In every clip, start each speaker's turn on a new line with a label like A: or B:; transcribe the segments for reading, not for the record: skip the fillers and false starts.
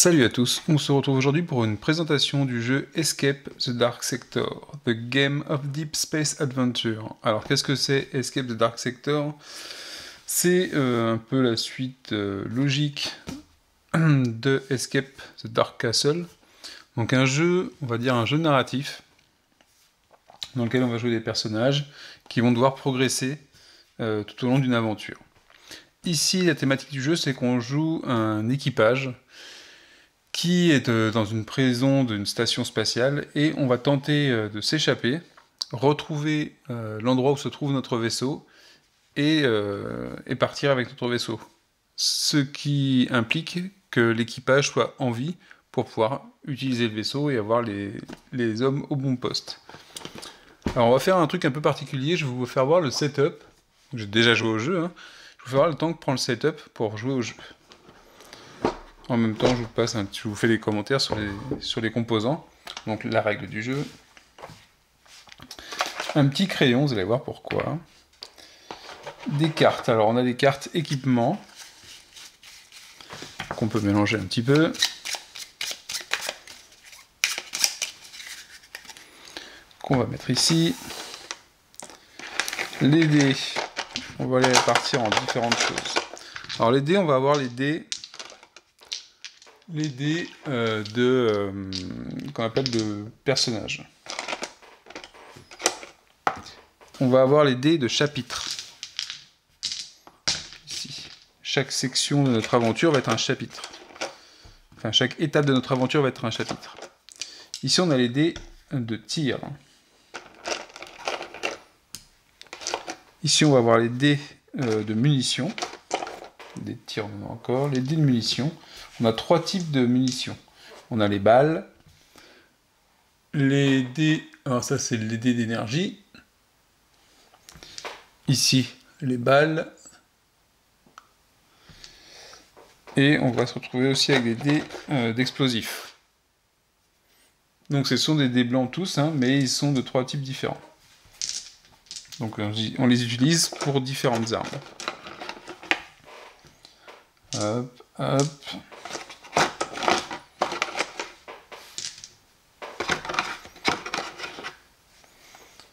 A: Salut à tous, on se retrouve aujourd'hui pour une présentation du jeu Escape the Dark Sector, The Game of Deep Space Adventure. Alors qu'est-ce que c'est Escape the Dark Sector? C'est un peu la suite logique de Escape the Dark Castle. Donc un jeu, on va dire un jeu narratif, dans lequel on va jouer des personnages qui vont devoir progresser tout au long d'une aventure. Ici, la thématique du jeu, c'est qu'on joue un équipage qui est dans une prison d'une station spatiale, et on va tenter de s'échapper, retrouver l'endroit où se trouve notre vaisseau, et partir avec notre vaisseau. Ce qui implique que l'équipage soit en vie pour pouvoir utiliser le vaisseau et avoir les hommes au bon poste. Alors on va faire un truc un peu particulier, je vais vous faire voir le setup. J'ai déjà joué au jeu, hein. Je vais vous faire voir le temps que prend le setup pour jouer au jeu. En même temps, je vous fais des commentaires sur les composants. Donc la règle du jeu. Un petit crayon, vous allez voir pourquoi. Des cartes. Alors on a des cartes équipement qu'on peut mélanger un petit peu. Qu'on va mettre ici. Les dés, on va les répartir en différentes choses. Alors les dés, on va avoir les dés qu'on appelle de personnages. On va avoir les dés de chapitre. Ici. Chaque section de notre aventure va être un chapitre. Enfin, chaque étape de notre aventure va être un chapitre. Ici, on a les dés de tir. Ici, on va avoir les dés de munitions. Des tirs, on en a encore. Les dés de munitions. On a trois types de munitions. On a les balles, les dés... Alors ça, c'est les dés d'énergie. Ici, les balles. Et on va se retrouver aussi avec des dés d'explosifs. Donc ce sont des dés blancs tous, hein, mais ils sont de trois types différents. Donc on les utilise pour différentes armes. Hop, hop.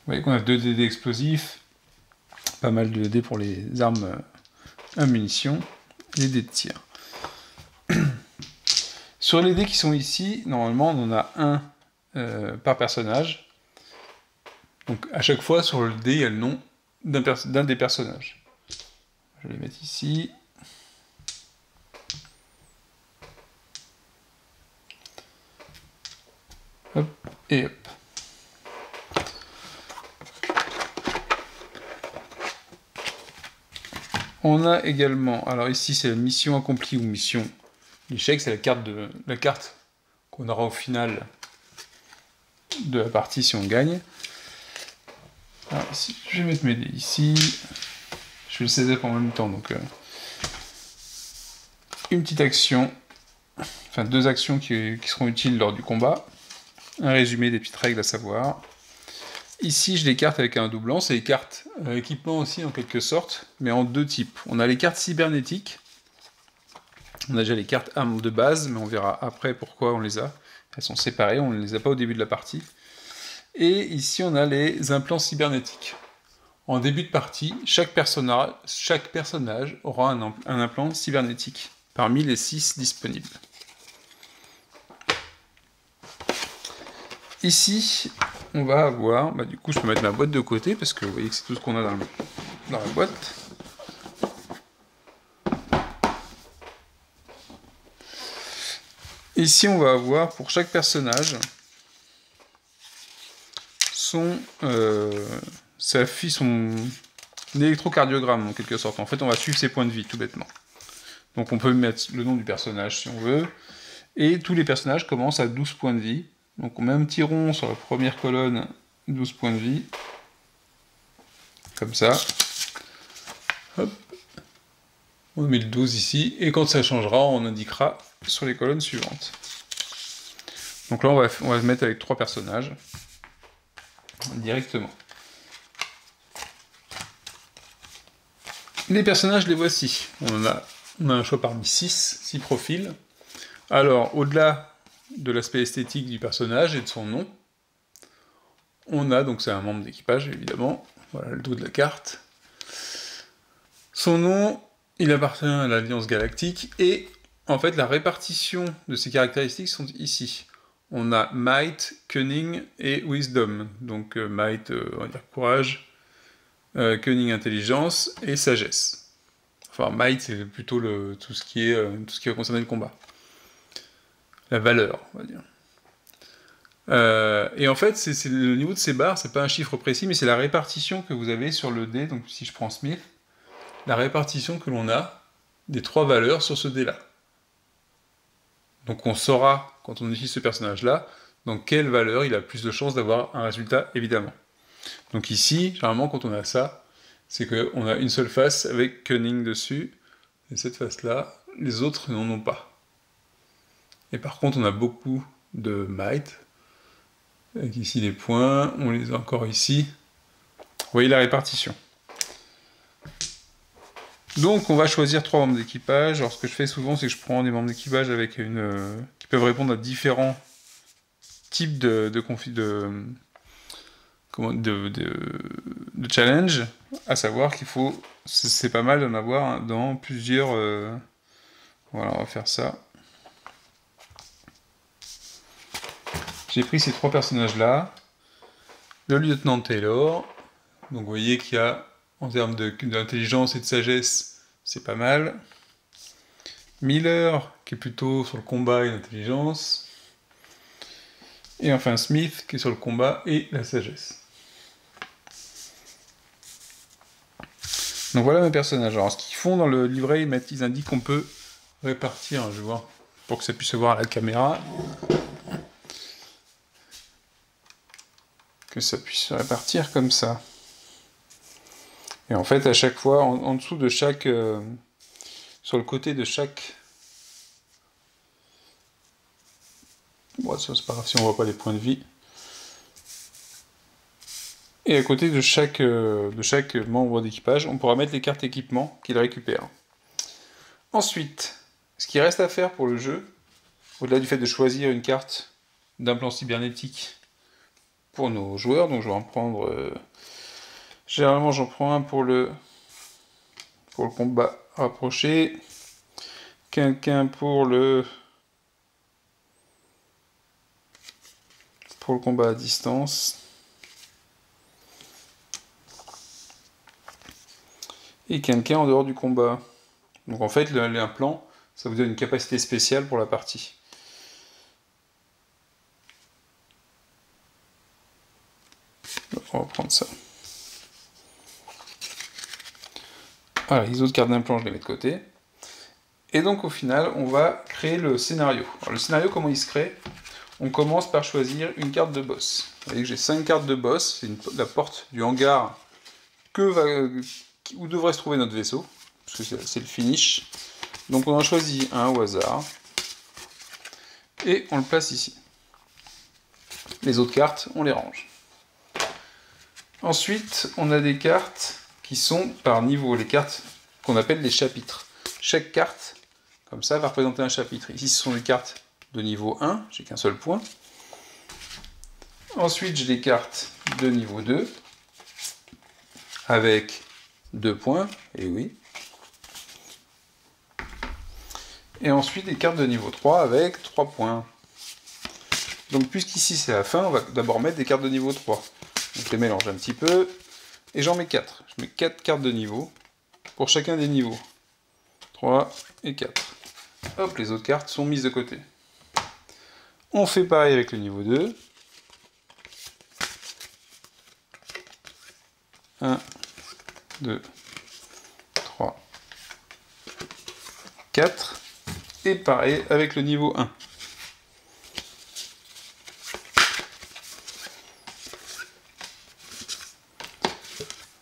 A: Vous voyez qu'on a 2 dés explosifs, pas mal de dés pour les armes à munitions, les dés de tir. Sur les dés qui sont ici, normalement on en a un par personnage. Donc à chaque fois sur le dé, il y a le nom d'un des personnages. Je vais les mettre ici. Hop, et hop. On a également, alors ici c'est la mission accomplie ou mission d'échec, c'est la carte qu'on aura au final de la partie si on gagne. Alors ici, je vais mettre mes dés ici, je vais le saisir en même temps, donc une petite action, enfin 2 actions qui seront utiles lors du combat, un résumé des petites règles à savoir. Ici, je l'écarte avec un doublant, c'est les cartes équipement aussi en quelque sorte, mais en 2 types. On a les cartes cybernétiques, on a déjà les cartes armes de base, mais on verra après pourquoi on les a. Elles sont séparées, on ne les a pas au début de la partie. Et ici, on a les implants cybernétiques. En début de partie, chaque personnage aura un implant cybernétique, parmi les 6 disponibles. Ici, on va avoir... du coup, je peux mettre ma boîte de côté, parce que vous voyez que c'est tout ce qu'on a dans la boîte. Ici, on va avoir, pour chaque personnage, son électrocardiogramme, en quelque sorte. En fait, on va suivre ses points de vie, tout bêtement. Donc, on peut mettre le nom du personnage, si on veut. Et tous les personnages commencent à 12 points de vie. Donc on met un petit rond sur la première colonne, 12 points de vie. Comme ça. Hop. On met le 12 ici. Et quand ça changera, on indiquera sur les colonnes suivantes. Donc là, on va se mettre avec 3 personnages. Directement. Les personnages, les voici. On a un choix parmi 6 profils. Alors, au-delà de l'aspect esthétique du personnage et de son nom, on a, donc c'est un membre d'équipage évidemment, voilà le dos de la carte. Son nom, il appartient à l'Alliance Galactique, et en fait la répartition de ses caractéristiques sont ici. On a Might, Cunning et Wisdom. Donc Might, on va dire courage, Cunning, intelligence, et sagesse. Enfin, Might, c'est plutôt tout ce qui va concerner le combat. La valeur, on va dire. Et en fait, c'est le niveau de ces barres, c'est pas un chiffre précis, mais c'est la répartition que vous avez sur le dé. Donc si je prends Smith, la répartition que l'on a des 3 valeurs sur ce dé-là. Donc on saura, quand on utilise ce personnage-là, dans quelle valeur il a plus de chances d'avoir un résultat, évidemment. Donc ici, généralement, quand on a ça, c'est qu'on a une seule face avec Cunning dessus, et cette face-là, les autres n'en ont pas. Et par contre, on a beaucoup de Might, avec ici les points, on les a encore ici. Vous voyez la répartition. Donc on va choisir 3 membres d'équipage. Alors ce que je fais souvent, c'est que je prends des membres d'équipage avec qui peuvent répondre à différents types de challenge, à savoir qu'il faut, c'est pas mal d'en avoir dans plusieurs... Voilà, on va faire ça. J'ai pris ces 3 personnages-là. Le lieutenant Taylor. Donc vous voyez qu'il y a, en termes d'intelligence et de sagesse, c'est pas mal. Miller, qui est plutôt sur le combat et l'intelligence. Et enfin Smith, qui est sur le combat et la sagesse. Donc voilà mes personnages. Alors ce qu'ils font dans le livret, ils indiquent qu'on peut répartir, je vais voir, pour que ça puisse se voir à la caméra. Que ça puisse se répartir comme ça. Et en fait, à chaque fois, en dessous de chaque... sur le côté de chaque... Bon, ça c'est pas grave si on voit pas les points de vie. Et à côté de chaque membre d'équipage, on pourra mettre les cartes équipement qu'il récupère. Ensuite, ce qui reste à faire pour le jeu, au-delà du fait de choisir une carte d'implant cybernétique pour nos joueurs, donc je vais en prendre... généralement j'en prends un pour le combat rapproché, quelqu'un pour le combat à distance, et quelqu'un en dehors du combat. Donc en fait, l'implant, ça vous donne une capacité spéciale pour la partie. On va prendre ça. Voilà, les autres cartes d'implant, je les mets de côté. Et donc au final, on va créer le scénario. Alors le scénario, comment il se crée? On commence par choisir une carte de boss. Vous voyez que j'ai 5 cartes de boss, c'est la porte du hangar où devrait se trouver notre vaisseau, parce que c'est le finish. Donc on en choisit un au hasard, et on le place ici. Les autres cartes, on les range. Ensuite, on a des cartes qui sont par niveau, les cartes qu'on appelle les chapitres. Chaque carte, comme ça, va représenter un chapitre. Ici, ce sont des cartes de niveau 1, j'ai qu'un seul point. Ensuite, j'ai des cartes de niveau 2, avec 2 points, et oui. Et ensuite, des cartes de niveau 3 avec 3 points. Donc, puisqu'ici c'est la fin, on va d'abord mettre des cartes de niveau 3. Donc, je les mélange un petit peu, et j'en mets 4. Je mets 4 cartes de niveau, pour chacun des niveaux. 3 et 4. Hop, les autres cartes sont mises de côté. On fait pareil avec le niveau 2. 1, 2, 3, 4. Et pareil avec le niveau 1.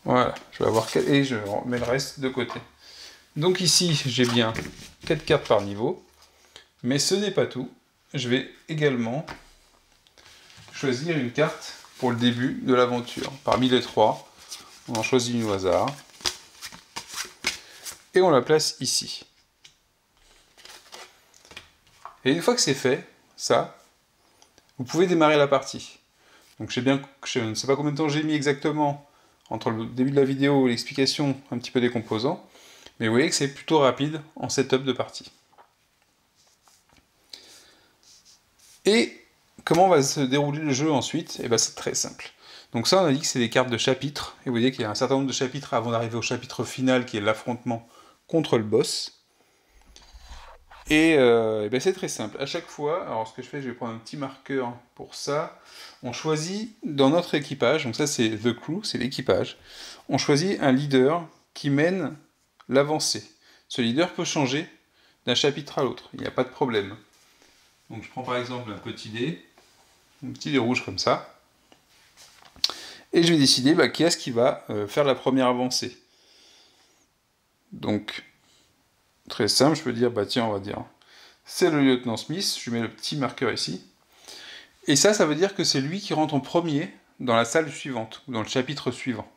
A: Voilà, je vais avoir 4 et je mets le reste de côté. Donc ici, j'ai bien 4 cartes par niveau. Mais ce n'est pas tout. Je vais également choisir une carte pour le début de l'aventure. Parmi les 3, on en choisit une au hasard. Et on la place ici. Et une fois que c'est fait, ça, vous pouvez démarrer la partie. Donc je ne sais pas combien de temps j'ai mis exactement entre le début de la vidéo et l'explication un petit peu des composants, mais vous voyez que c'est plutôt rapide en setup de partie. Et comment va se dérouler le jeu ensuite? Et bien c'est très simple. Donc ça on a dit que c'est des cartes de chapitres, et vous voyez qu'il y a un certain nombre de chapitres avant d'arriver au chapitre final qui est l'affrontement contre le boss. Et ben c'est très simple. À chaque fois, alors ce que je fais, je vais prendre un petit marqueur pour ça. On choisit dans notre équipage, donc ça c'est The Crew, c'est l'équipage. On choisit un leader qui mène l'avancée. Ce leader peut changer d'un chapitre à l'autre, il n'y a pas de problème. Donc je prends par exemple un petit dé rouge comme ça. Et je vais décider qui est-ce qui va faire la première avancée. Donc, très simple, je peux dire, tiens, on va dire, c'est le lieutenant Smith, je mets le petit marqueur ici. Et ça veut dire que c'est lui qui rentre en premier dans la salle suivante, ou dans le chapitre suivant.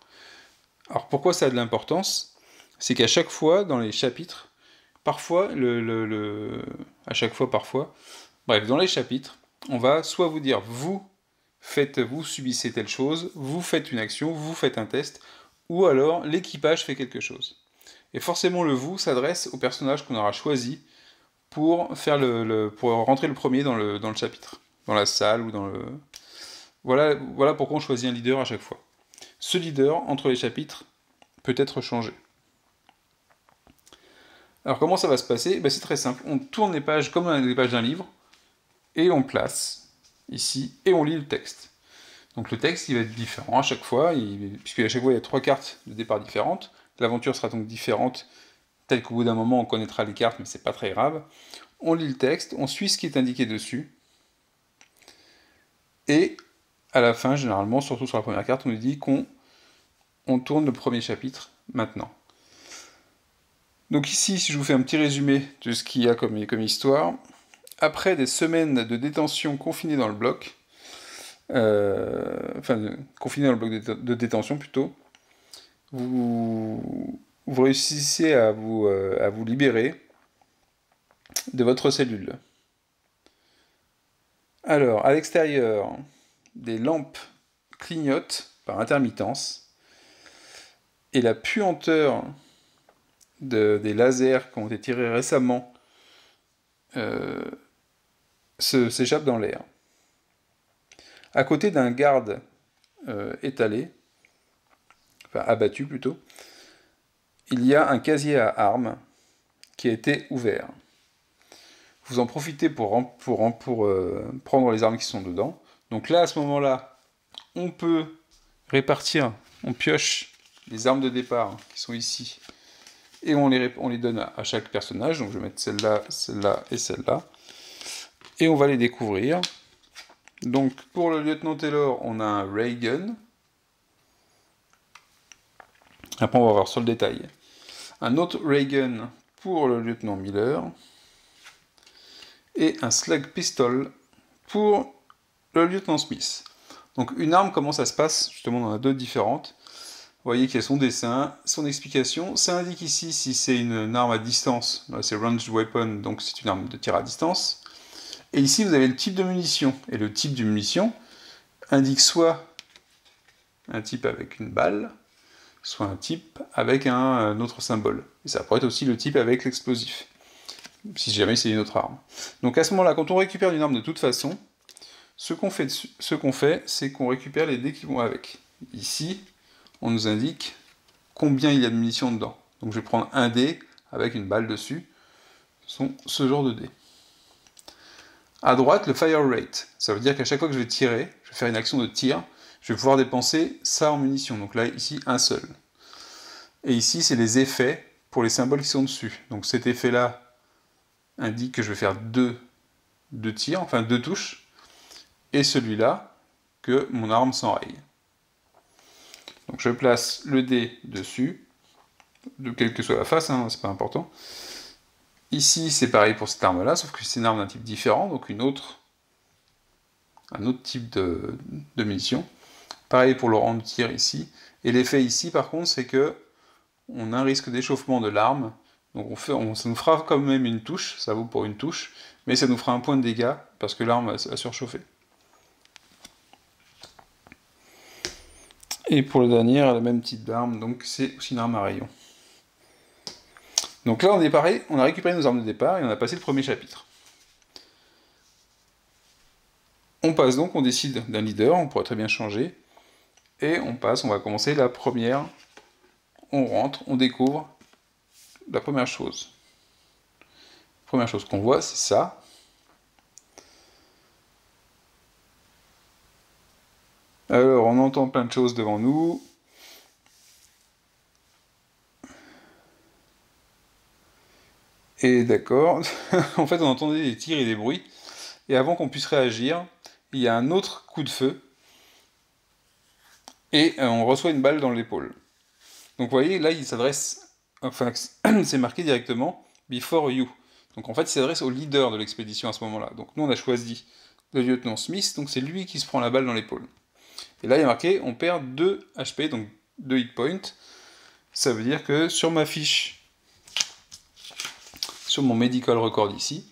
A: Alors pourquoi ça a de l'importance? C'est qu'à chaque fois, dans les chapitres, parfois, bref, dans les chapitres, on va soit vous dire, vous subissez telle chose, vous faites une action, vous faites un test, ou alors l'équipage fait quelque chose. Et forcément le vous s'adresse au personnage qu'on aura choisi pour pour rentrer le premier dans le chapitre, dans la salle ou dans le... Voilà pourquoi on choisit un leader à chaque fois. Ce leader, entre les chapitres, peut être changé. Alors comment ça va se passer? C'est très simple, on tourne les pages comme les pages d'un livre, et on place ici, et on lit le texte. Donc le texte, il va être différent à chaque fois, puisqu'à chaque fois, il y a 3 cartes de départ différentes. L'aventure sera donc différente, telle qu'au bout d'un moment, on connaîtra les cartes, mais c'est pas très grave. On lit le texte, on suit ce qui est indiqué dessus, et à la fin, généralement, surtout sur la première carte, on nous dit qu'on tourne le premier chapitre maintenant. Donc ici, si je vous fais un petit résumé de ce qu'il y a comme histoire, après des semaines de détention confinée dans le bloc, confiné dans le bloc de détention plutôt, vous réussissez à vous libérer de votre cellule. Alors, à l'extérieur, des lampes clignotent par intermittence, et la puanteur des lasers qui ont été tirés récemment s'échappe dans l'air. À côté d'un garde étalé, abattu plutôt, il y a un casier à armes qui a été ouvert. Vous en profitez pour prendre les armes qui sont dedans. Donc là, à ce moment-là, on peut répartir, on pioche les armes de départ qui sont ici, et on les donne à chaque personnage. Donc je vais mettre celle-là, celle-là et celle-là. Et on va les découvrir. Donc pour le lieutenant Taylor, on a un ray gun. Après on va voir sur le détail. Un autre ray gun pour le lieutenant Miller. Et un slug pistol pour le lieutenant Smith. Donc une arme, comment ça se passe? Justement, on en a 2 différentes. Vous voyez qu'il y a son dessin, son explication. Ça indique ici si c'est une arme à distance. Là, c'est ranged weapon, donc c'est une arme de tir à distance. Et ici, vous avez le type de munition. Et le type de munition indique soit un type avec une balle, soit un type avec un autre symbole. Et ça pourrait être aussi le type avec l'explosif, si jamais c'est une autre arme. Donc à ce moment-là, quand on récupère une arme de toute façon, ce qu'on fait, c'est qu'on récupère les dés qui vont avec. Ici, on nous indique combien il y a de munitions dedans. Donc je vais prendre un dé avec une balle dessus. Ce sont ce genre de dés. À droite, le fire rate. Ça veut dire qu'à chaque fois que je vais tirer, je vais faire une action de tir, je vais pouvoir dépenser ça en munitions. Donc là, ici, un seul. Et ici, c'est les effets pour les symboles qui sont dessus. Donc cet effet-là indique que je vais faire deux tirs, enfin 2 touches. Et celui-là, que mon arme s'enraye. Donc je place le dé dessus, de quelle que soit la face, hein, c'est pas important. Ici, c'est pareil pour cette arme-là, sauf que c'est une arme d'un type différent, donc un autre type de munition. Pareil pour le rang de tir ici. Et l'effet ici, par contre, c'est que on a un risque d'échauffement de l'arme Donc ça nous fera quand même une touche, ça vaut pour une touche, mais ça nous fera un point de dégâts, parce que l'arme a surchauffé. Et pour le dernier, la même type d'arme, donc c'est aussi une arme à rayon. Donc là on est pareil, on a récupéré nos armes de départ et on a passé le premier chapitre. On passe donc, on décide d'un leader, on pourrait très bien changer, et on va commencer la première, on rentre, on découvre la première chose. La première chose qu'on voit, c'est ça. Alors, on entend plein de choses devant nous. Et d'accord, en fait, on entendait des tirs et des bruits. Et avant qu'on puisse réagir, il y a un autre coup de feu. Et on reçoit une balle dans l'épaule. Donc, vous voyez, là, il s'adresse... Enfin, c'est marqué directement « Before you ». Donc, en fait, il s'adresse au leader de l'expédition à ce moment-là. Donc, nous, on a choisi le lieutenant Smith. Donc, c'est lui qui se prend la balle dans l'épaule. Et là, il y a marqué, on perd 2 HP, donc 2 hit points. Ça veut dire que sur ma fiche, sur mon medical record ici,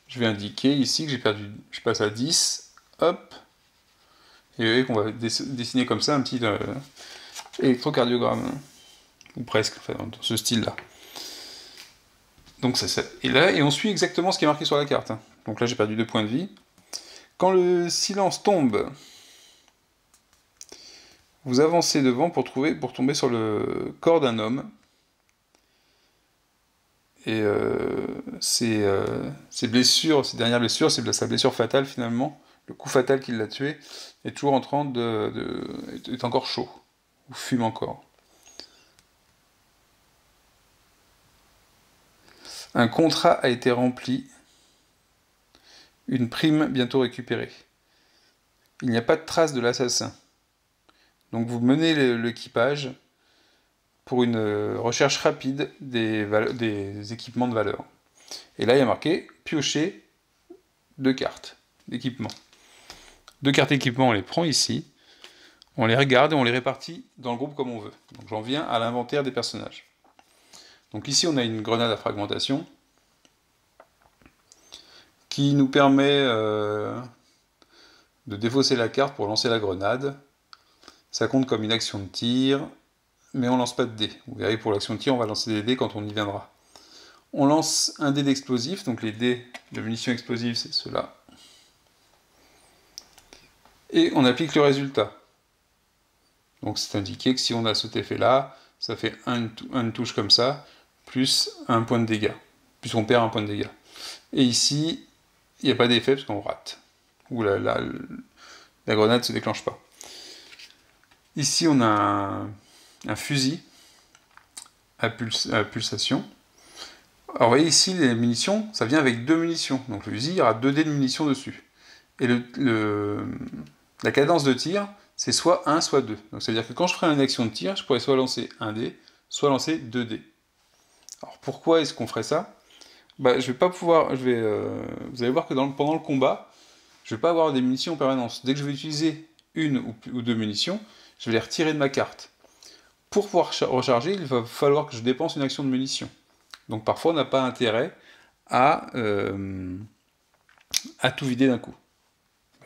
A: je vais indiquer ici que j'ai perdu, je passe à 10, hop, et vous voyez qu'on va dessiner comme ça un petit électrocardiogramme, ou presque, enfin, dans ce style-là. Donc c'est ça. Et là, et on suit exactement ce qui est marqué sur la carte. Donc là, j'ai perdu 2 points de vie. Quand le silence tombe, vous avancez devant pour tomber sur le corps d'un homme. Et ses blessures, ses dernières blessures, c'est sa blessure fatale finalement, le coup fatal qui l'a tué, est toujours en train est encore chaud, ou fume encore. Un contrat a été rempli, une prime bientôt récupérée. Il n'y a pas de trace de l'assassin. Donc vous menez l'équipage pour une recherche rapide des équipements de valeur. Et là, il y a marqué « Piocher 2 cartes d'équipement ». 2 cartes d'équipement, on les prend ici, on les regarde et on les répartit dans le groupe comme on veut. Donc j'en viens à l'inventaire des personnages. Donc ici, on a une grenade à fragmentation qui nous permet de défausser la carte pour lancer la grenade. Ça compte comme une action de tir, mais on lance pas de dés. Vous verrez, pour l'action de tir, on va lancer des dés quand on y viendra. On lance un dé d'explosif, donc les dés de munitions explosives, c'est ceux-là. Et on applique le résultat. Donc c'est indiqué que si on a cet effet-là, ça fait une touche comme ça, plus un point de dégâts. Plus on perd un point de dégâts. Et ici, il n'y a pas d'effet parce qu'on rate. Ou la grenade ne se déclenche pas. Ici, on a un fusil à pulsation. Alors, vous voyez ici, les munitions, ça vient avec 2 munitions. Donc, le fusil, il y aura 2 dés de munitions dessus. Et la cadence de tir, c'est soit 1, soit 2. Donc, ça veut dire que quand je ferai une action de tir, je pourrais soit lancer un dé, soit lancer 2 dés. Alors, pourquoi est-ce qu'on ferait ça ? Bah, je vais pas pouvoir... vous allez voir que pendant le combat, je vais pas avoir des munitions en permanence. Dès que je vais utiliser une ou 2 munitions, je vais les retirer de ma carte. Pour pouvoir recharger, il va falloir que je dépense une action de munitions. Donc parfois, on n'a pas intérêt à tout vider d'un coup.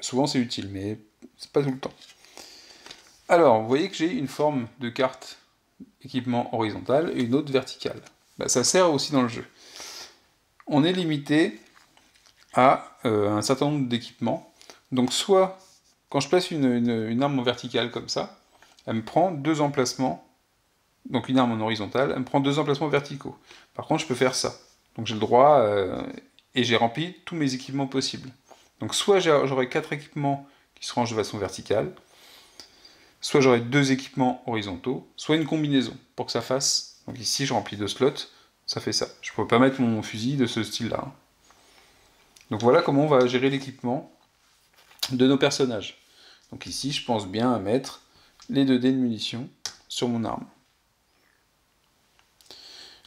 A: Souvent, c'est utile, mais c'est pas tout le temps. Alors, vous voyez que j'ai une forme de carte équipement horizontale et une autre verticale. Bah, ça sert aussi dans le jeu. On est limité à un certain nombre d'équipements. Donc soit, quand je place une arme en verticale comme ça, elle me prend 2 emplacements, donc une arme en horizontale, elle me prend 2 emplacements verticaux. Par contre, je peux faire ça. Donc j'ai le droit, et j'ai rempli tous mes équipements possibles. Donc soit j'aurai 4 équipements qui se rangent de façon verticale, soit j'aurai 2 équipements horizontaux, soit une combinaison, pour que ça fasse... Donc ici, je remplis 2 slots, ça fait ça. Je ne peux pas mettre mon fusil de ce style-là. Donc voilà comment on va gérer l'équipement de nos personnages. Donc ici, je pense bien à mettre les 2 dés de munitions sur mon arme.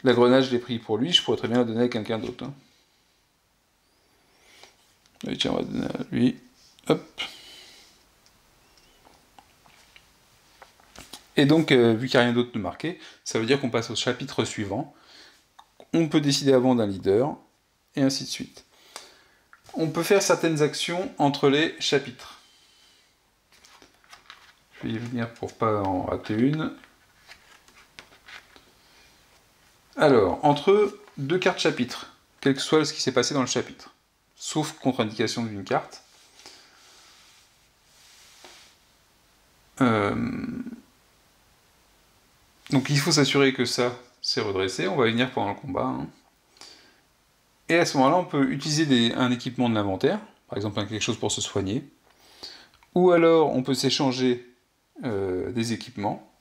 A: La grenade, je l'ai pris pour lui, je pourrais très bien la donner à quelqu'un d'autre. Hein. Allez, tiens, on va donner à lui. Hop. Et donc, vu qu'il n'y a rien d'autre de marqué, ça veut dire qu'on passe au chapitre suivant, on peut décider avant d'un leader, et ainsi de suite. On peut faire certaines actions entre les chapitres. Je vais y venir pour pas en rater une. Alors, entre deux cartes chapitres, quel que soit ce qui s'est passé dans le chapitre, sauf contre-indication d'une carte, donc il faut s'assurer que ça, c'est redressé, on va y venir pendant le combat. Hein. Et à ce moment-là, on peut utiliser un équipement de l'inventaire, par exemple quelque chose pour se soigner, ou alors on peut s'échanger des équipements,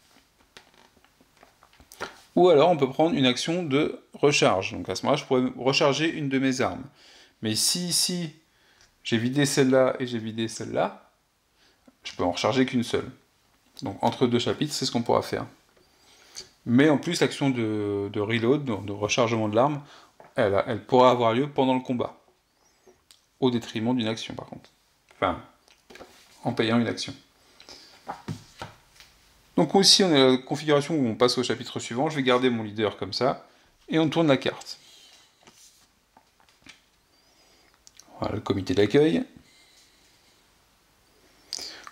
A: ou alors on peut prendre une action de recharge. Donc à ce moment-là, je pourrais recharger une de mes armes. Mais si ici, j'ai vidé celle-là et j'ai vidé celle-là, je peux en recharger qu'une seule. Donc entre deux chapitres, c'est ce qu'on pourra faire. Mais en plus, l'action de reload, de rechargement de l'arme, elle pourra avoir lieu pendant le combat. Au détriment d'une action, par contre. Enfin, en payant une action. Donc ici, on a la configuration où on passe au chapitre suivant. Je vais garder mon leader comme ça. Et on tourne la carte. Voilà, le comité d'accueil.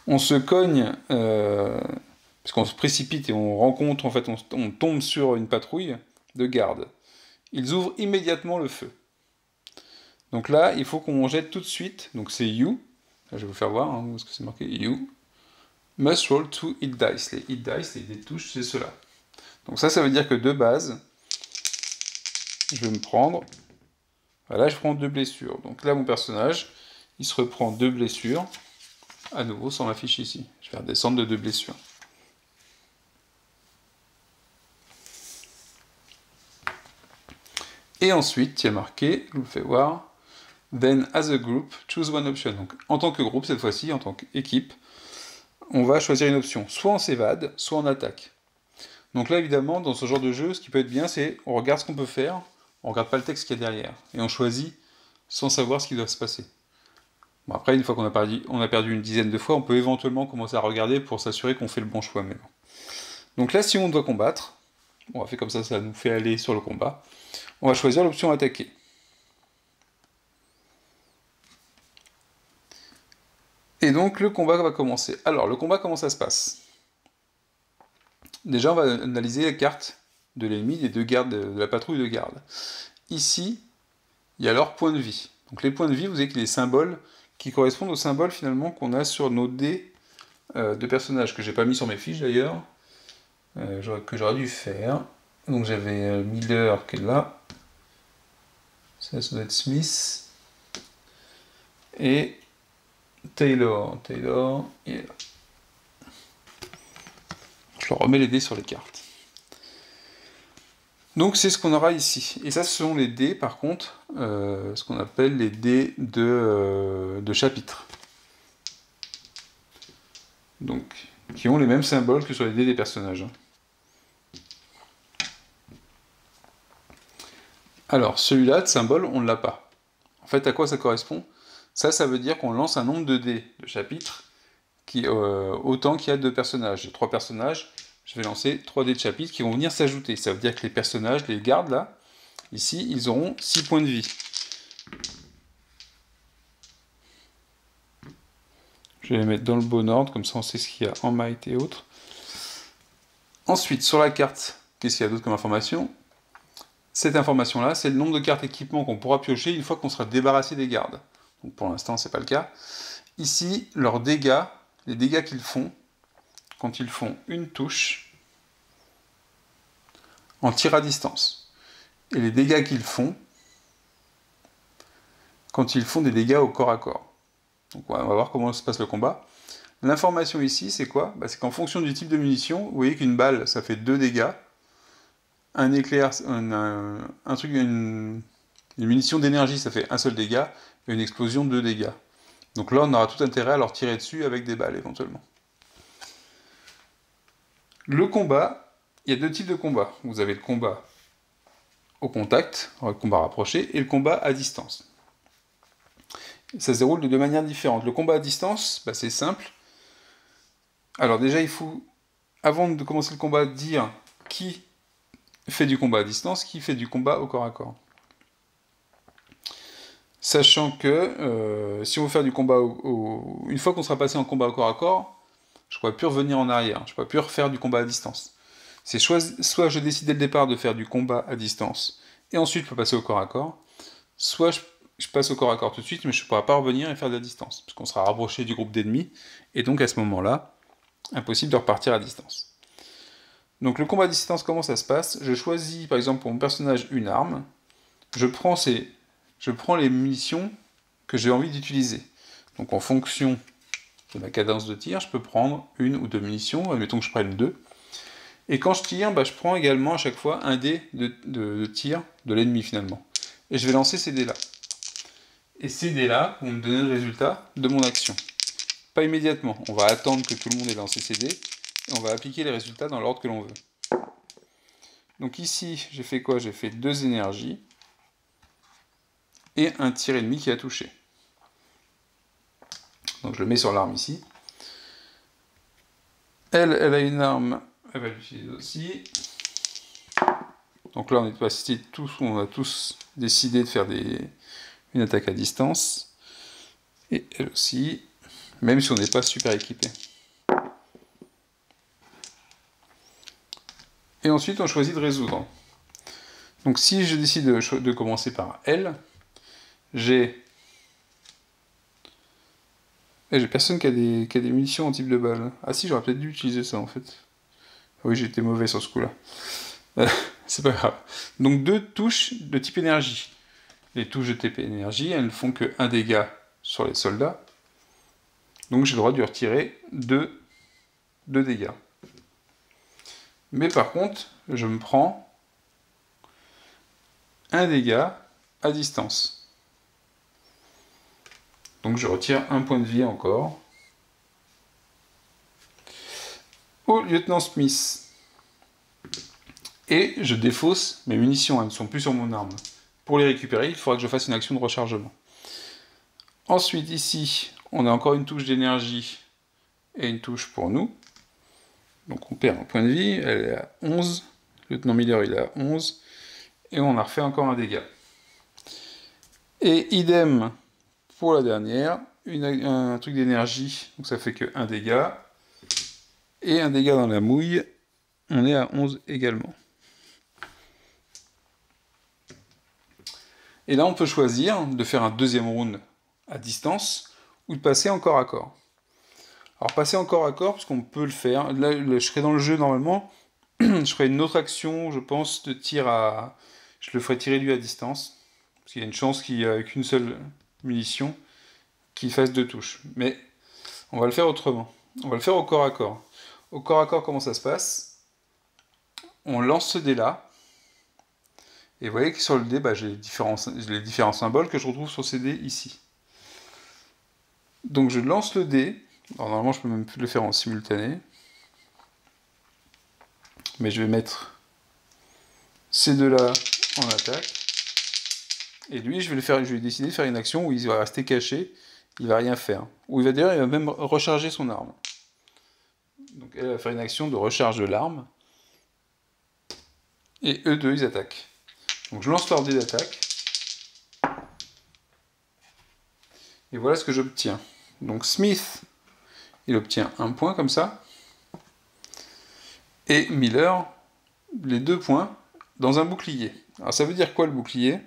A: On se cogne, parce qu'on se précipite et on rencontre, en fait, on tombe sur une patrouille de garde. Ils ouvrent immédiatement le feu. Donc là, il faut qu'on jette tout de suite, donc c'est you, là, je vais vous faire voir, hein, où est-ce que c'est marqué, you, must roll 2 hit dice. Les hit dice, les dés touches, c'est cela. Donc ça veut dire que de base, je vais me prendre, voilà, je prends 2 blessures. Donc là, mon personnage, il se reprend 2 blessures, à nouveau, sans ma fiche ici. Je vais redescendre de 2 blessures. Et ensuite, il y a marqué, je vous le fais voir, then as a group, choose one option. Donc en tant que groupe, cette fois-ci, en tant qu'équipe, on va choisir une option. Soit on s'évade, soit on attaque. Donc là, évidemment, dans ce genre de jeu, ce qui peut être bien, c'est on regarde ce qu'on peut faire, on regarde pas le texte qu'il y a derrière, et on choisit sans savoir ce qui doit se passer. Bon, après, une fois qu'on a perdu une dizaine de fois, on peut éventuellement commencer à regarder pour s'assurer qu'on fait le bon choix. Mais bon. Donc là, si on doit combattre, on va faire comme ça nous fait aller sur le combat. On va choisir l'option attaquer. Et donc le combat va commencer. Alors le combat, comment ça se passe? Déjà on va analyser la carte de l'ennemi, des deux gardes, de la patrouille de garde. Ici, il y a leur point de vie. Donc les points de vie, vous avez les symboles qui correspondent aux symboles finalement qu'on a sur nos dés de personnages, que j'ai pas mis sur mes fiches d'ailleurs, que j'aurais dû faire. Donc j'avais Miller qui est là, ça doit être Smith, et Taylor, il est là. Je leur remets les dés sur les cartes. Donc c'est ce qu'on aura ici. Et ça, ce sont les dés, par contre, ce qu'on appelle les dés de chapitre. Donc, qui ont les mêmes symboles que sur les dés des personnages. Alors, celui-là, de symbole, on ne l'a pas. En fait, à quoi ça correspond? Ça veut dire qu'on lance un nombre de dés de chapitre autant qu'il y a de personnages. J'ai 3 personnages, je vais lancer 3 dés de chapitre qui vont venir s'ajouter. Ça veut dire que les personnages, les gardes là, ici, ils auront 6 points de vie. Je vais les mettre dans le bon ordre, comme ça on sait ce qu'il y a en might et autres. Ensuite, sur la carte, qu'est-ce qu'il y a d'autre comme information? Cette information-là, c'est le nombre de cartes équipement qu'on pourra piocher une fois qu'on sera débarrassé des gardes. Donc pour l'instant, c'est pas le cas. Ici, leurs dégâts, les dégâts qu'ils font, quand ils font une touche, en tir à distance. Et les dégâts qu'ils font, quand ils font des dégâts au corps à corps. Donc on va voir comment se passe le combat. L'information ici, c'est quoi? C'est qu'en fonction du type de munition, vous voyez qu'une balle, ça fait 2 dégâts. Un éclair, une munition d'énergie, ça fait un seul dégât. Et une explosion, 2 dégâts. Donc là, on aura tout intérêt à leur tirer dessus avec des balles, éventuellement. Le combat, il y a 2 types de combats. Vous avez le combat au contact, le combat rapproché, et le combat à distance. Ça se déroule de 2 manières différentes. Le combat à distance, c'est simple. Alors déjà, il faut, avant de commencer le combat, dire qui fait du combat à distance, qui fait du combat au corps à corps. Sachant que si on veut faire du combat une fois qu'on sera passé en combat au corps à corps, je ne pourrai plus revenir en arrière, je ne pourrai plus refaire du combat à distance. C'est soit je décide dès le départ de faire du combat à distance, et ensuite je peux passer au corps à corps, soit je passe au corps à corps tout de suite, mais je ne pourrai pas revenir et faire de la distance, parce qu'on sera rapproché du groupe d'ennemis, et donc à ce moment-là, impossible de repartir à distance. Donc le combat à distance, comment ça se passe? Je choisis par exemple pour mon personnage une arme, je prends les munitions que j'ai envie d'utiliser. Donc en fonction de ma cadence de tir, je peux prendre une ou deux munitions, admettons que je prenne deux. Et quand je tire, je prends également à chaque fois un dé de tir de l'ennemi finalement. Et je vais lancer ces dés-là. Et ces dés-là vont me donner le résultat de mon action. Pas immédiatement, on va attendre que tout le monde ait lancé ses dés, et on va appliquer les résultats dans l'ordre que l'on veut. Donc ici, j'ai fait quoi? J'ai fait 2 énergies, et un tir ennemi qui a touché. Donc je le mets sur l'arme ici. Elle a une arme, elle va l'utiliser aussi. Donc là, on a tous décidé de faire une attaque à distance. Et elle aussi, même si on n'est pas super équipé. Et ensuite, on choisit de résoudre. Donc si je décide de commencer par elle, j'ai personne qui a des munitions en type de balle. Ah si, j'aurais peut-être dû utiliser ça en fait. Oui, j'étais mauvais sur ce coup-là. C'est pas grave. Donc 2 touches de type énergie. Les touches de type énergie, elles ne font que 1 dégât sur les soldats. Donc j'ai le droit de lui retirer 2 dégâts. Mais par contre, je me prends 1 dégât à distance. Donc je retire 1 point de vie encore. Au lieutenant Smith. Et je défausse mes munitions, elles ne sont plus sur mon arme. Pour les récupérer, il faudra que je fasse une action de rechargement. Ensuite, ici, on a encore une touche d'énergie et une touche pour nous. Donc on perd un point de vie, elle est à 11. Le lieutenant Miller, il est à 11. Et on a refait encore un dégât. Et idem pour la dernière, un truc d'énergie, donc ça fait que 1 dégât. Et un dégât dans la mouille, on est à 11 également. Et là, on peut choisir de faire un deuxième round à distance ou de passer en corps à corps. Alors, passer en corps à corps, parce qu'on peut le faire. Là, je serai dans le jeu normalement. Je ferai une autre action, je pense, de tir à. Je le ferai tirer lui à distance. Parce qu'il y a une chance qu'il n'y ait qu'une seule munition qu'il fasse 2 touches. Mais on va le faire autrement. On va le faire au corps à corps. Au corps à corps, comment ça se passe? On lance ce dé-là. Et vous voyez que sur le dé, j'ai les différents symboles que je retrouve sur ces dés ici. Donc je lance le dé. Alors, normalement, je peux même plus le faire en simultané. Mais je vais mettre ces deux-là en attaque. Et lui, je vais décider de faire une action où il va rester caché. Il va rien faire. Ou il va même recharger son arme. Donc elle va faire une action de recharge de l'arme. Et eux deux, ils attaquent. Donc je lance leur dé d'attaque. Et voilà ce que j'obtiens. Donc Smith, il obtient 1 point comme ça. Et Miller, les 2 points dans un bouclier. Alors ça veut dire quoi le bouclier?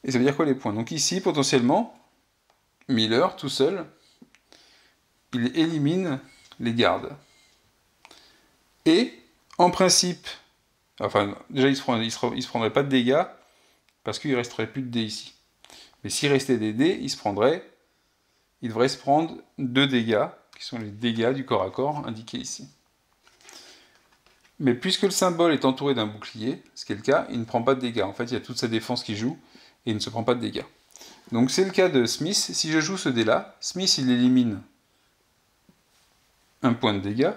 A: Et ça veut dire quoi les points? Donc ici, potentiellement, Miller, tout seul, il élimine les gardes. Et, en principe, enfin, déjà, il se prendrait pas de dégâts, parce qu'il resterait plus de dés ici. Mais s'il restait des dés, il devrait se prendre 2 dégâts, qui sont les dégâts du corps à corps indiqués ici. Mais puisque le symbole est entouré d'un bouclier, ce qui est le cas, il ne prend pas de dégâts. En fait, il y a toute sa défense qui joue, et il ne se prend pas de dégâts. Donc c'est le cas de Smith. Si je joue ce dé-là, Smith, il élimine 1 point de dégâts.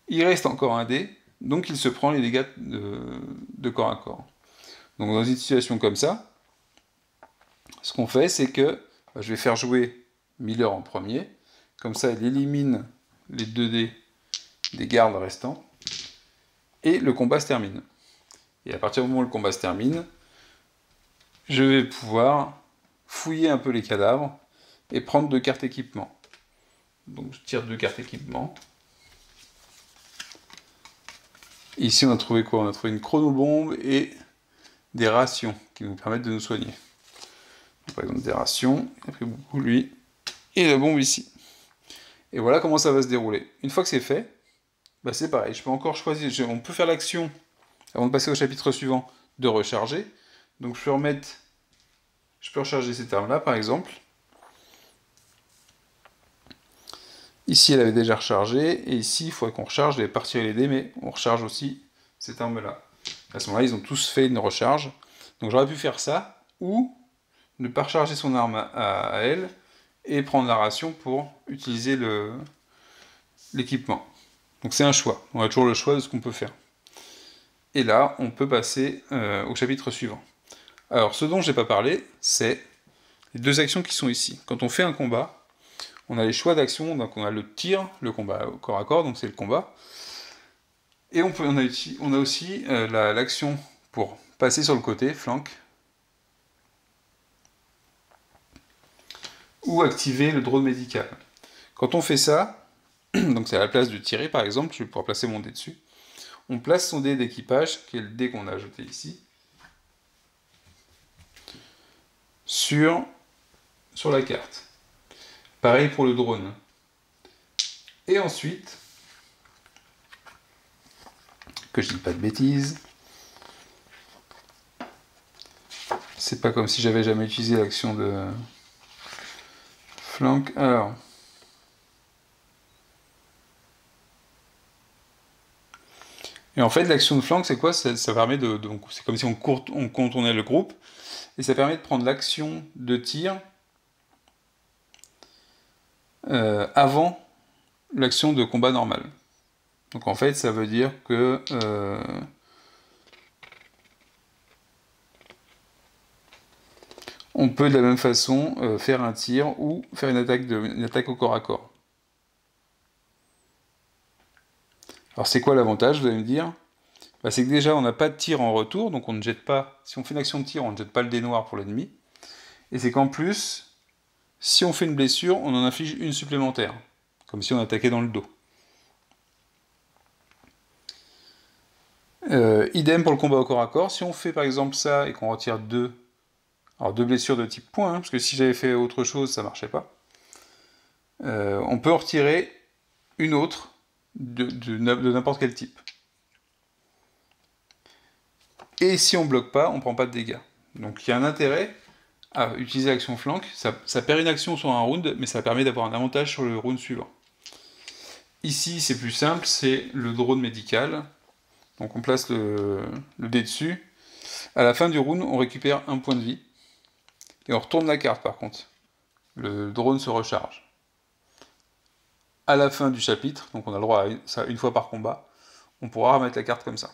A: Il reste encore un dé, donc il se prend les dégâts de corps à corps. Donc dans une situation comme ça, ce qu'on fait, c'est que je vais faire jouer Miller en premier. Comme ça, il élimine les 2 dés des gardes restants. et le combat se termine. Et à partir du moment où le combat se termine, je vais pouvoir fouiller un peu les cadavres et prendre 2 cartes équipement. Donc je tire 2 cartes équipement. Ici on a trouvé quoi? On a trouvé une chronobombe et des rations qui nous permettent de nous soigner. Donc, par exemple des rations, il a pris beaucoup lui, et la bombe ici. Et voilà comment ça va se dérouler. Une fois que c'est fait, bah c'est pareil, je peux encore choisir, on peut faire l'action, avant de passer au chapitre suivant, de recharger. Donc je peux recharger cette arme-là par exemple. Ici elle avait déjà rechargé, et ici il faudrait qu'on recharge, je vais partir les dés, mais on recharge aussi cette arme-là. À ce moment-là, ils ont tous fait une recharge. Donc j'aurais pu faire ça, ou ne pas recharger son arme à elle, et prendre la ration pour utiliser l'équipement. Donc c'est un choix, on a toujours le choix de ce qu'on peut faire. Et là, on peut passer au chapitre suivant. Alors, ce dont je n'ai pas parlé, c'est les 2 actions qui sont ici. Quand on fait un combat, on a les choix d'actions, donc on a le tir, le combat au corps à corps, donc c'est le combat. Et on a aussi l'action pour passer sur le côté, flank, ou activer le drone médical. Quand on fait ça, donc c'est à la place de tirer par exemple, je vais pouvoir placer mon dé dessus, on place son dé d'équipage, qui est le dé qu'on a ajouté ici, sur la carte. Pareil pour le drone. Et ensuite, que je dis pas de bêtises, c'est pas comme si j'avais jamais utilisé l'action de flank. Alors, et en fait, l'action de flank, c'est quoi? Ça permet donc c'est comme si on contournait le groupe, et ça permet de prendre l'action de tir avant l'action de combat normale. Donc en fait, ça veut dire que on peut de la même façon faire un tir ou faire une attaque au corps à corps. Alors c'est quoi l'avantage, vous allez me dire? Bah, c'est que déjà on n'a pas de tir en retour, donc on ne jette pas, si on fait une action de tir, on ne jette pas le dé noir pour l'ennemi. Et c'est qu'en plus, si on fait une blessure, on en inflige une supplémentaire, comme si on attaquait dans le dos. Idem pour le combat au corps à corps, si on fait par exemple ça et qu'on retire 2 blessures de type point, parce que si j'avais fait autre chose, ça marchait pas. On peut en retirer une autre de n'importe quel type. Et si on bloque pas, on prend pas de dégâts. Donc il y a un intérêt à utiliser l'action flank. Ça perd une action sur un round, mais ça permet d'avoir un avantage sur le round suivant. Ici, c'est plus simple, c'est le drone médical. Donc on place le dé dessus. À la fin du round, on récupère un point de vie. Et on retourne la carte par contre. Le drone se recharge. À la fin du chapitre, donc on a le droit à ça une fois par combat, on pourra remettre la carte comme ça.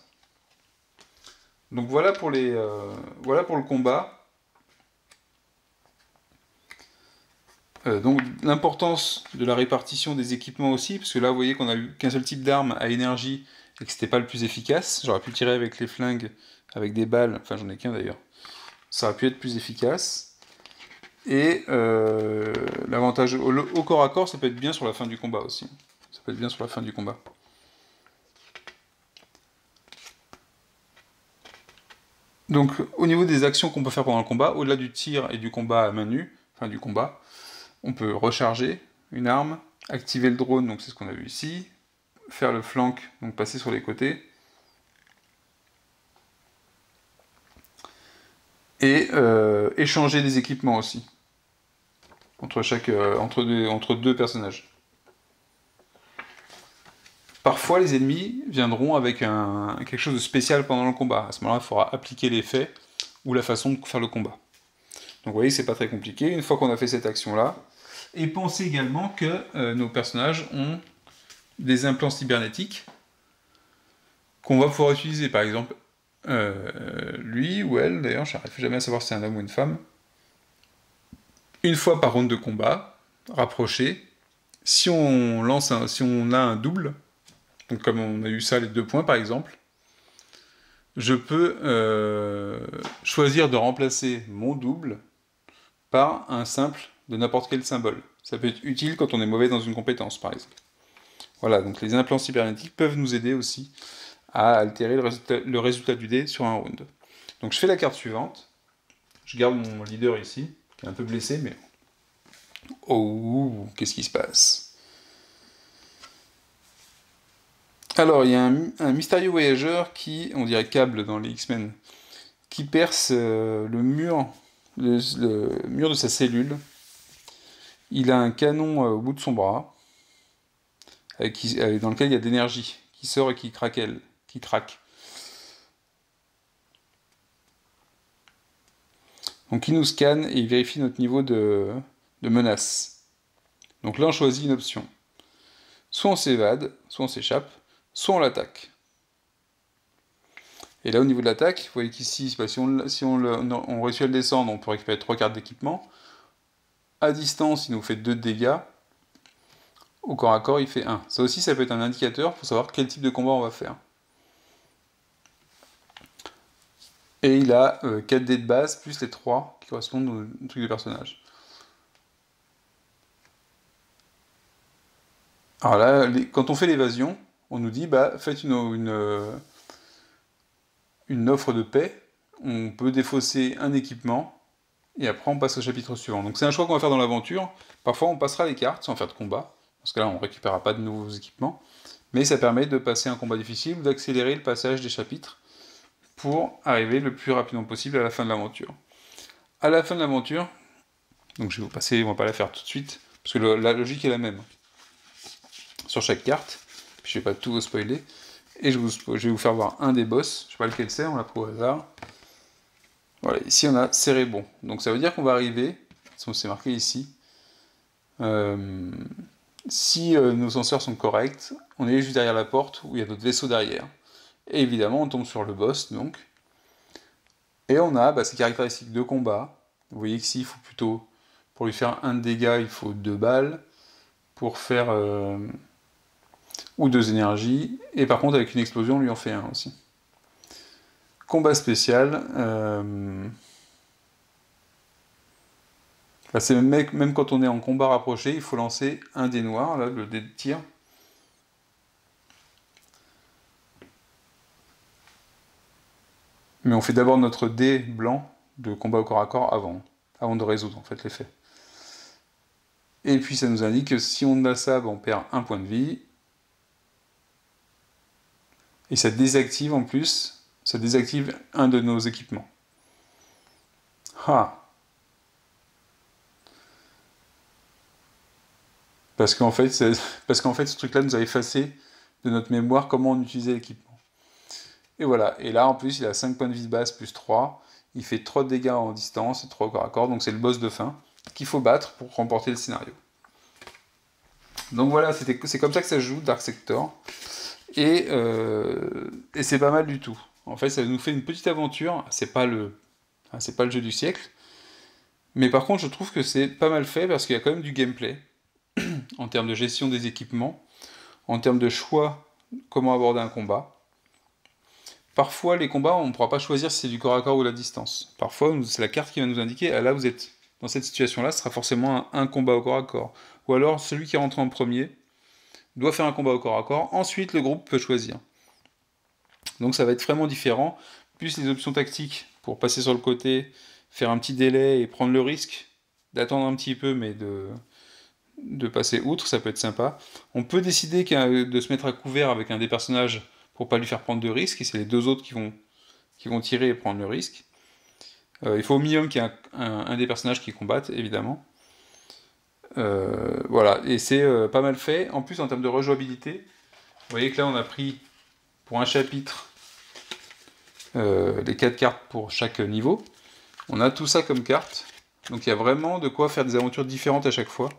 A: Donc voilà pour le combat. Donc l'importance de la répartition des équipements aussi, parce que là vous voyez qu'on a eu qu'un seul type d'arme à énergie et que c'était pas le plus efficace. J'aurais pu tirer avec les flingues, avec des balles, enfin j'en ai qu'un d'ailleurs. Ça aurait pu être plus efficace. Et l'avantage au corps à corps, ça peut être bien sur la fin du combat aussi. Ça peut être bien sur la fin du combat. Donc au niveau des actions qu'on peut faire pendant le combat, au-delà du tir et du combat à main nue, enfin du combat, on peut recharger une arme, activer le drone, donc c'est ce qu'on a vu ici, faire le flank, donc passer sur les côtés, et échanger des équipements aussi, entre deux personnages. Parfois, les ennemis viendront avec quelque chose de spécial pendant le combat. À ce moment-là, il faudra appliquer l'effet ou la façon de faire le combat. Donc vous voyez, c'est pas très compliqué. Une fois qu'on a fait cette action-là, et pensez également que nos personnages ont des implants cybernétiques qu'on va pouvoir utiliser. Par exemple, lui ou elle, d'ailleurs, je n'arrive jamais à savoir si c'est un homme ou une femme, une fois par round de combat, rapproché, si on a un double, donc comme on a eu ça, les 2 points par exemple, je peux choisir de remplacer mon double par un simple de n'importe quel symbole. Ça peut être utile quand on est mauvais dans une compétence, par exemple. Voilà, donc les implants cybernétiques peuvent nous aider aussi à altérer le résultat du dé sur un round. Donc je fais la carte suivante. Je garde mon leader ici, qui est un peu blessé, mais... Oh, qu'est-ce qui se passe? Alors, il y a un mystérieux voyageur qui, on dirait Cable dans les X-Men, qui perce le mur de sa cellule. Il a un canon au bout de son bras, dans lequel il y a de l'énergie, qui sort et qui craque. Donc il nous scanne et il vérifie notre niveau de menace. Donc là on choisit une option. Soit on s'évade, soit on s'échappe, soit on l'attaque. Et là au niveau de l'attaque, vous voyez qu'ici, si on réussit à le descendre, on peut récupérer 3 cartes d'équipement. À distance, il nous fait 2 de dégâts. Au corps à corps, il fait 1. Ça aussi, ça peut être un indicateur pour savoir quel type de combat on va faire. Et il a 4 dés de base, plus les 3 qui correspondent au truc de personnage. Alors là, quand on fait l'évasion, on nous dit, bah, faites une offre de paix, on peut défausser un équipement, et après on passe au chapitre suivant. Donc c'est un choix qu'on va faire dans l'aventure. Parfois on passera les cartes sans faire de combat, parce que là on ne récupérera pas de nouveaux équipements, mais ça permet de passer un combat difficile ou d'accélérer le passage des chapitres pour arriver le plus rapidement possible à la fin de l'aventure. À la fin de l'aventure, donc je vais vous passer, on va pas la faire tout de suite, parce que la logique est la même sur chaque carte, puis je vais pas tout vous spoiler, et je vais vous faire voir un des boss, je sais pas lequel c'est, on l'a pris au hasard. Voilà, ici on a Cérébon, donc ça veut dire qu'on va arriver, c'est marqué ici, si nos senseurs sont corrects, on est juste derrière la porte où il y a d'autres vaisseaux derrière. Et évidemment, on tombe sur le boss, donc. Et on a ces caractéristiques de combat. Vous voyez qu'ici, il faut plutôt, pour lui faire 1 de dégâts, il faut 2 balles. Pour faire... ou 2 énergies. Et par contre, avec une explosion, on lui en fait 1 aussi. Combat spécial. C'est même quand on est en combat rapproché, il faut lancer un dé noir, là, le dé de tir. Mais on fait d'abord notre dé blanc de combat au corps à corps avant de résoudre en fait l'effet. Et puis ça nous indique que si on a ça, on perd 1 point de vie. Et ça désactive en plus, ça désactive un de nos équipements. Ah. Parce qu'en fait, ce truc-là nous a effacé de notre mémoire comment on utilisait l'équipement. Et voilà, et là en plus il a 5 points de vie de base plus 3, il fait 3 de dégâts en distance et 3 au corps à corps, donc c'est le boss de fin qu'il faut battre pour remporter le scénario. Donc voilà, c'est comme ça que ça se joue, Dark Sector, et c'est pas mal du tout. En fait ça nous fait une petite aventure, c'est pas le jeu du siècle, mais par contre je trouve que c'est pas mal fait parce qu'il y a quand même du gameplay, en termes de gestion des équipements, en termes de choix, comment aborder un combat. Parfois, les combats, on ne pourra pas choisir si c'est du corps à corps ou la distance. Parfois, c'est la carte qui va nous indiquer, ah là, vous êtes dans cette situation-là, ce sera forcément un combat au corps à corps. Ou alors, celui qui rentre en premier doit faire un combat au corps à corps, ensuite le groupe peut choisir. Donc ça va être vraiment différent, plus les options tactiques pour passer sur le côté, faire un petit délai et prendre le risque d'attendre un petit peu, mais de passer outre, ça peut être sympa. On peut décider de se mettre à couvert avec un des personnages pour pas lui faire prendre de risques, et c'est les 2 autres qui vont tirer et prendre le risque. Il faut au minimum qu'il y ait un des personnages qui combatte, évidemment. Voilà, et c'est pas mal fait. En plus, en termes de rejouabilité, vous voyez que là, on a pris, pour un chapitre, les 4 cartes pour chaque niveau. On a tout ça comme carte, donc il y a vraiment de quoi faire des aventures différentes à chaque fois,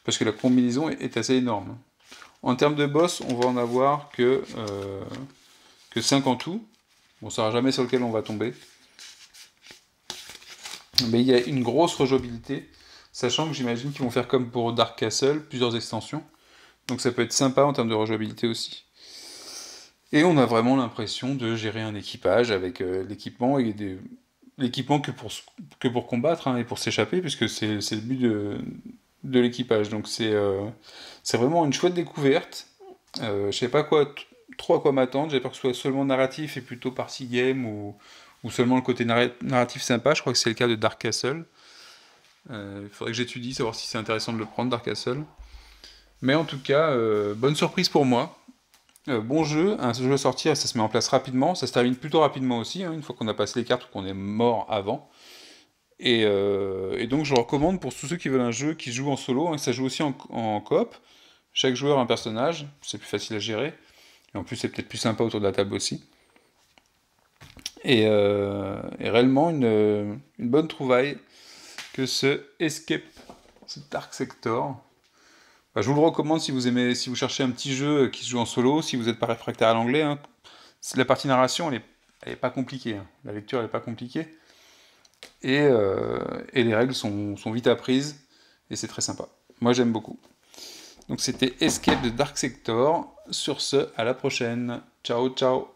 A: parce que la combinaison est assez énorme. En termes de boss, on va en avoir que 5 en tout. On ne saura jamais sur lequel on va tomber. Mais il y a une grosse rejouabilité, sachant que j'imagine qu'ils vont faire comme pour Dark Castle, plusieurs extensions. Donc ça peut être sympa en termes de rejouabilité aussi. Et on a vraiment l'impression de gérer un équipage avec l'équipement et l'équipement que pour combattre hein, et pour s'échapper, puisque c'est le but de l'équipage. Donc c'est vraiment une chouette découverte. Je sais pas trop à quoi m'attendre. J'ai peur que ce soit seulement narratif et plutôt party game ou seulement le côté narratif sympa. Je crois que c'est le cas de Dark Castle. Il faudrait que j'étudie, savoir si c'est intéressant de le prendre, Dark Castle. Mais en tout cas, bonne surprise pour moi. Bon jeu, un jeu à sortir, ça se met en place rapidement, ça se termine plutôt rapidement aussi, hein, une fois qu'on a passé les cartes ou qu'on est mort avant. Et donc je le recommande pour tous ceux qui veulent un jeu qui se joue en solo, hein, ça joue aussi en coop. Chaque joueur a un personnage, c'est plus facile à gérer. Et en plus c'est peut-être plus sympa autour de la table aussi. Et réellement une bonne trouvaille que ce Escape, ce Dark Sector. Bah, je vous le recommande si vous aimez, si vous cherchez un petit jeu qui se joue en solo, si vous n'êtes pas réfractaire à l'anglais. Hein. La partie narration, elle est pas compliquée. Hein. La lecture, elle est pas compliquée. Et les règles sont vite apprises. Et c'est très sympa. Moi, j'aime beaucoup. Donc, c'était Escape de Dark Sector. Sur ce, à la prochaine. Ciao, ciao.